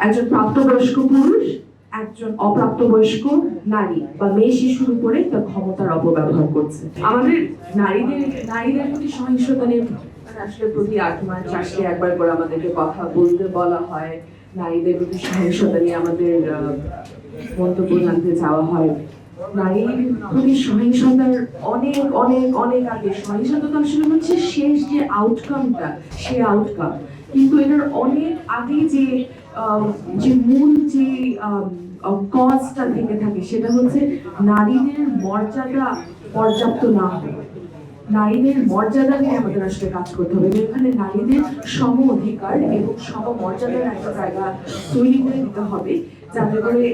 একজন প্রাপ্তবয়স্ক পুরুষ একজন অপ্রাপ্তবয়স্ক নারী বা মেয়ে শিশুর উপরে তার ক্ষমতার অপব্যবহার করছে। আমাদের নারীদের প্রতি সহিংসতা নিয়ে আসলে প্রতি 8 মাস আসলে একবার করে আমাদেরকে কথা বলতে বলা হয়। নারীদের প্রতি সহিংসতা নিয়ে আমাদের মন্তব্য জানতে চাওয়া হয়। নারীর প্রতি সহিংসতার অনেক অনেক অনেক আগে সহিংসতা তো আসলে হচ্ছে শেষ যে আউটকামটা, সে আউটকাম, কিন্তু এটার অনেক আগে যে মূল যে কজটা থেকে থাকে সেটা হচ্ছে নারীদের মর্যাদা পর্যাপ্ত না হয়। নারীদের মর্যাদা নিয়ে আমাদের আসলে কাজ করতে হবে। এখানে নারীদের সম অধিকার এবং সম মর্যাদার একটা জায়গা তৈরি করে দিতে হবে, যাতে করে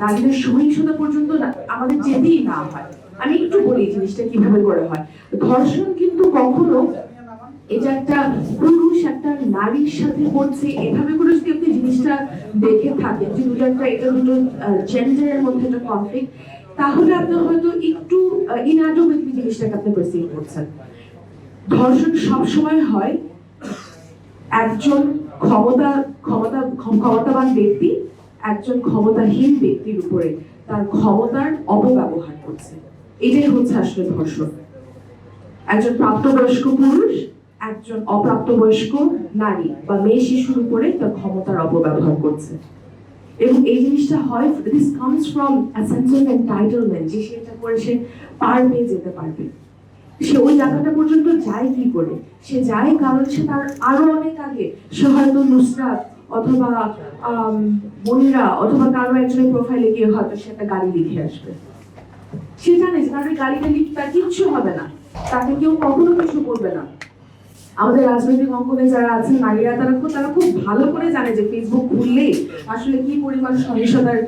নারীদের সহিংসতা পর্যন্ত আমাদের যেতেই না হয়। আমি একটু বলি জিনিসটা কিভাবে করে হয়। ধর্ষণ কিন্তু কখনো এটা একটা পুরুষ একটা নারীর সাথে করছে এভাবে করে যদি আপনি জিনিসটা দেখে থাকেন যে এটা দুটো জেন্ডারের মধ্যে একটা কনফ্লিক্ট, তাহলে আপনি হয়তো একটু ইনঅ্যাডকুয়েটলি জিনিসটাকে আপনি পারসিভ করছেন। ধর্ষণ সবসময় হয় একজন ক্ষমতাবান ব্যক্তি একজন ক্ষমতাহীন ব্যক্তির উপরে তার ক্ষমতার অপব্যবহার করছে। এটাই হচ্ছে আসলে ধর্ষণ। একজন প্রাপ্তবয়স্ক পুরুষ একজন অপ্রাপ্তবয়স্ক নারী বা মেয়ে শিশুর উপরে তার ক্ষমতার অপব্যবহার করছে। এবং এই জিনিসটা হয়, this comes from a sense of entitlement, যে সেটা করে সে পার পেয়ে যেতে পারবে। সে ওই জায়গাটা পর্যন্ত যায় কি করে? সে যায় কারণ সে তার আরো অনেক আগে সে হয়তো নুসরাত অথবা মনিরা অথবা কারো একজনের প্রোফাইলে গিয়ে হয়তো সে একটা গাড়ি লিখে আসবে। সে জানে যে তার ওই গাড়িটা লিখে তার কিচ্ছু হবে না, তাকে কেউ কখনো কিছু করবে না। আমাদের রাজনৈতিক অঙ্গনে যারা আছেন নারীরা, তারা খুব ভালো করে জানে যে ফেসবুক খুললে আসলে কি পরিমাণ সহিংসতার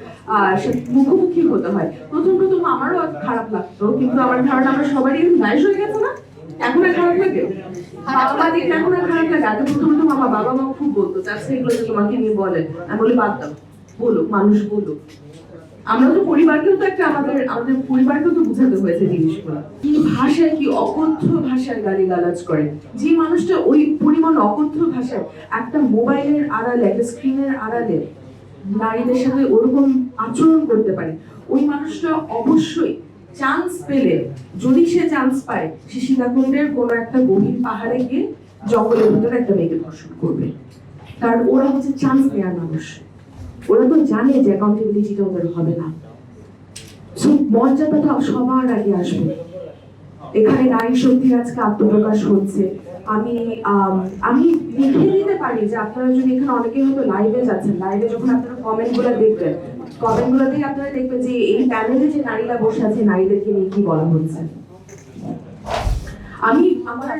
মুখোমুখি হতে হয়। প্রথম আমারও খারাপ লাগতো, কিন্তু আমার ধারণা আমরা সবারই বয়স হয়ে গেছে না, এখন আর খারাপ লাগে? বাবা মা দেখলে এখন আর খারাপ লাগে? আগে প্রথম আমার বাবা মা খুব বলতো চাচ্ছে এগুলো যে তোমাকে নিয়ে বলেন, আমি বলি বাদ দাও, বলুক, মানুষ বলুক। আমরা তো পরিবারকেও তো একটা আমাদের পরিবারকেও তো বুঝাতে হয়েছে জিনিসগুলো। কি ভাষায়, কি অকথ্য ভাষায় গালিগালাজ করে যে মানুষটা ওই পরিমাণ অকথ্য ভাষায় একটা মোবাইলের আড়ালে, একটা স্ক্রিনের আড়ালে নারীদের সাথে ওরকম আচরণ করতে পারে, ওই মানুষটা অবশ্যই চান্স পেলে, যদি সে চান্স পায়, সে সীতাকুণ্ডের কোনো একটা গভীর পাহাড়ে গিয়ে জঙ্গলের ভিতরে একটা মেয়েকে ধর্ষণ করবে। কারণ ওরা হচ্ছে চান্স নেওয়ার মানুষ, ওরা তো জানে যে অ্যাকাউন্টেবিলিটিটা ওদের হবে না। সো মর্যাদাটা সবার আগে আসবে। এখানে নারী শক্তির আজকে আত্মপ্রকাশ হচ্ছে। আমি লিখে দিতে পারি যে আপনারা যদি এখানে অনেকে হয়তো লাইভে যাচ্ছেন, লাইভে যখন আপনারা কমেন্টগুলো দেখবেন, কমেন্টগুলোতেই আপনারা দেখবেন যে এই প্যানেলে যে নারীরা বসে আছে নারীদেরকে নিয়ে কি বলা হচ্ছে। আমি আমার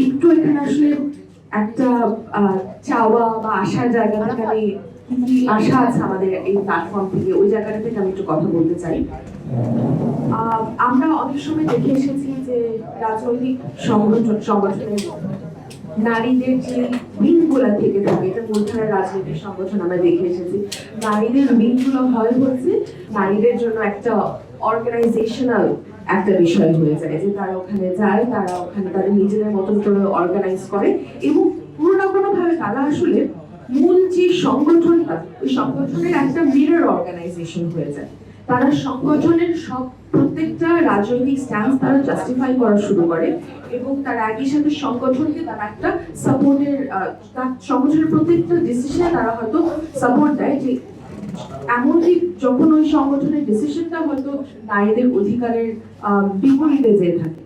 একটু এখানে আসলে একটা চাওয়া বা আশার জায়গা থেকে আমি কি আশা আছে আমাদের এই প্ল্যাটফর্ম থেকে, ওই জায়গাটা থেকে আমি একটু কথা বলতে চাই। আমরা অনেক সময় দেখে এসেছি যে রাজনৈতিক সংগঠনের নারীদের যে উইংগুলা থেকে থাকে, এটা মূলধারার রাজনৈতিক সংগঠন আমরা দেখে এসেছি, নারীদের উইংগুলো হয় হচ্ছে নারীদের জন্য একটা অর্গানাইজেশনাল একটা বিষয় হয়ে যায়, যে তারা ওখানে যায়, তারা ওখানে তাদের নিজেদের মতন করে অর্গানাইজ করে এবং কোনো না কোনো ভাবে তারা আসলে মূল যে সংগঠনটা, ওই সংগঠনের একটা মিরর অর্গানাইজেশন হয়ে যায়। তারা সংগঠনের প্রত্যেকটা রাজনৈতিক স্ট্যান্স তারা জাস্টিফাই করা শুরু করে এবং তার একই সাথে সংগঠনকে তারা একটা সাপোর্টের, সংগঠনের প্রত্যেকটা ডিসিশনে তারা হয়তো সাপোর্ট দেয়, যে এমনকি যখন ওই সংগঠনের ডিসিশনটা হয়তো নারীদের অধিকারের বিপরীতে যেয়ে থাকে।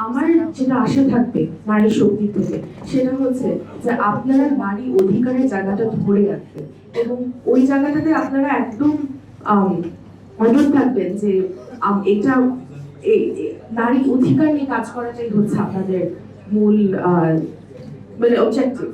আমার যেটা আশা থাকবে নারী শক্তির থেকে, সেটা হচ্ছে যে আপনারা নারী অধিকারের জায়গাটা ধরে রাখবেন এবং ওই জায়গাটাতে আপনারা একদম অনড় থাকবেন যে এটা নারী অধিকার নিয়ে কাজ করাটাই হচ্ছে আপনাদের মূল মানে অবজেক্টিভ।